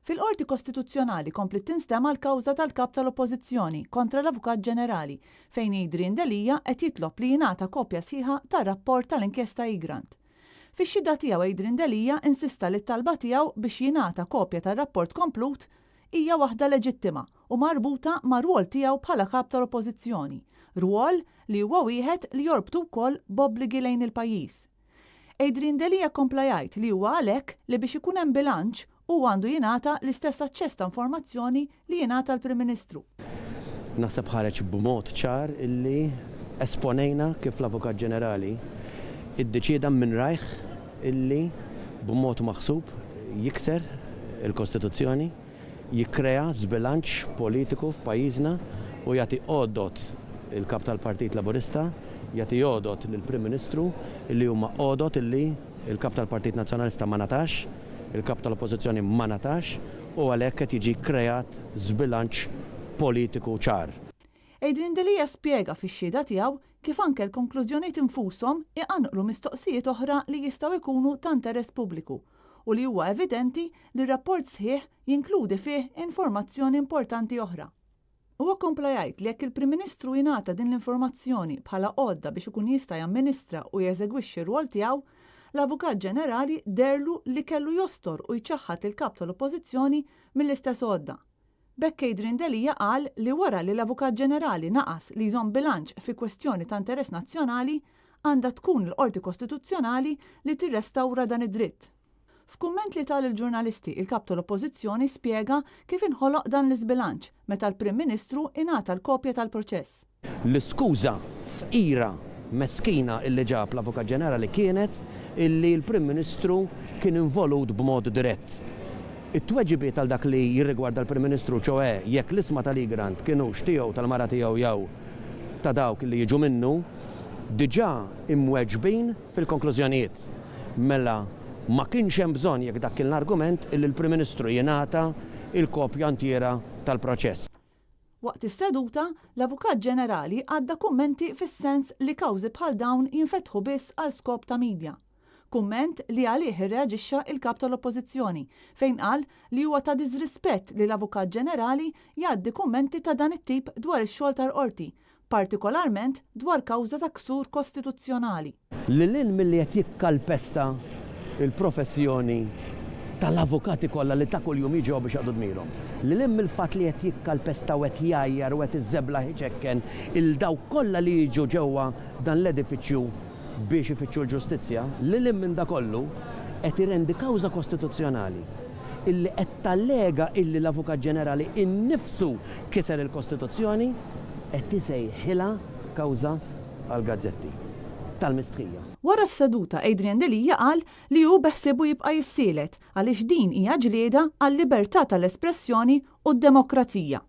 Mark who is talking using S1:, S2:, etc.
S1: Fil-Qorti Kostituzzjonali kompli tinstema l-kawża tal-kap tal-Oppożizzjoni kontra l-Avukat Ġenerali fejn Adrian D'Elia qed jitlob li jingħata kopja sħiħa tar-rapport tal-inkjesta Egrant. Fix-xhieda tiegħu Adrian D'Elia insista li t-talba tiegħu biex jingħata kopja tar-rapport komplut hija waħda leġittima u marbuta mar-rwol tiegħu bħala kap tal-Oppożizzjoni, rwol li huwa wieħed li jorbtu wkoll b'obbligi lejn il-pajjiż. Adrian D'Elia kompla jgħid li huwa għalhekk li biex ikun hemm bilanċ u għandu jingħata l-istess aċċess ta' informazzjoni li jingħata l-Prim Ministru.
S2: Naħseb ħareġ b'mod ċar illi esponejna kif l-Avukat Ġenerali iddeċieda minn rajh illi b'mod maħsub jikser il-Kostituzzjoni, jikkrea żbilanċ politiku f'pajjiżna u jagħti għodot il-kap tal-Partit Laburista, jagħti għodot lill-Prim Ministru illi huma għodot illi il-kap tal-Partit Nazzjonalista ma natax, il-kap tal-Oppożizzjoni ma natax u għalhekk qed jiġi kreat żbilanċ politiku ċar.
S1: Adrian D'Elia spjega fix-xhieda tiegħu kif anke l-konklużjonijiet infushom iqanqlu mistoqsijiet oħra li jistgħu jkunu ta' interess pubbliku u li huwa evidenti li r-rapport sħiħ jinkludi fih informazzjoni importanti oħra. Huwa kompla jgħid li jekk il-Prim Ministru jingħata din l-informazzjoni bħala għodda biex ikun jista' jamministra u jeżegwixxi r-rwol tiegħu, l-Avukat Ġenerali derlu li kellu jostor u jċaħħat il-kap tal-Oppożizzjoni mill-istess għodda. Bekk Adrian D'Elia qal li wara li l-Avukat Ġenerali naqas li jżomm bilanċ fi kwestjoni ta' interess nazzjonali għandha tkun l-Qorti Kostituzzjonali li tirrestawra dan id-dritt. F'kumment li tal il-ġurnalisti il-kap tal-Oppożizzjoni spjega kif inħoloq dan l-iżbilanċ meta l-Prim Ministru ingħata l-kopja tal-proċess.
S2: L-iskuża f'ira meskina illi ġab l-Avukat Ġenerali kienet illi l-Prim Ministru kien involut b'mod dirett. It-tweġibiet għal dak li jirrigwarda l-Prim Ministru ċoe jekk l-isma tal-Egrant kienux tiegħu tal-mara tiegħu jew ta' dawk li jiġu minnu, diġà imweġbin fil-konklużjonijiet. Mela ma kienx hemm bżonn jekk dak kien l-argument illi l-Prim Ministru jingħata il-kopja intjera tal-proċess.
S1: Waqt is-seduta, l-Avukat Ġenerali għadda kummenti fis-sens li kawżi bħal dawn jinfetħu biss għal skop ta' midja. Kumment li għalih irreaġixxa il-kap tal-Oppożizzjoni fejn qal li huwa ta' diżrispett li l-Avukat Ġenerali jgħaddi kummenti ta' dan it-tip dwar ix-xogħol tal-qorti, partikolarment dwar kawża ta' ksur kostituzzjonali.
S2: Lil milli qed jikkalpesta il-professjoni tal-avukati kollha li ta' kuljum jiġu biex jaqdu dmirhom. Lil il-fatt li qed jikkalpesta u qed jgħajjar u qed iżebla ħiċekken il-daw kollha li jiġu ġewwa dan l-edifiċċju biex ifittxu l-ġustizzja, lil minn da kollu qed irendi kawża kostituzzjonali illi qed tallega illi l-Avukat Ġenerali innifsu kiser il-Kostituzzjoni qed isejħilha kawża għall-gazzetti tal-mistħija.
S1: Wara s-seduta Adrian D'Elia qal li hu beħsibu jibqa' jissielet għaliex din hija ġlieda għall-libertà tal-espressjoni u d-demokrazija.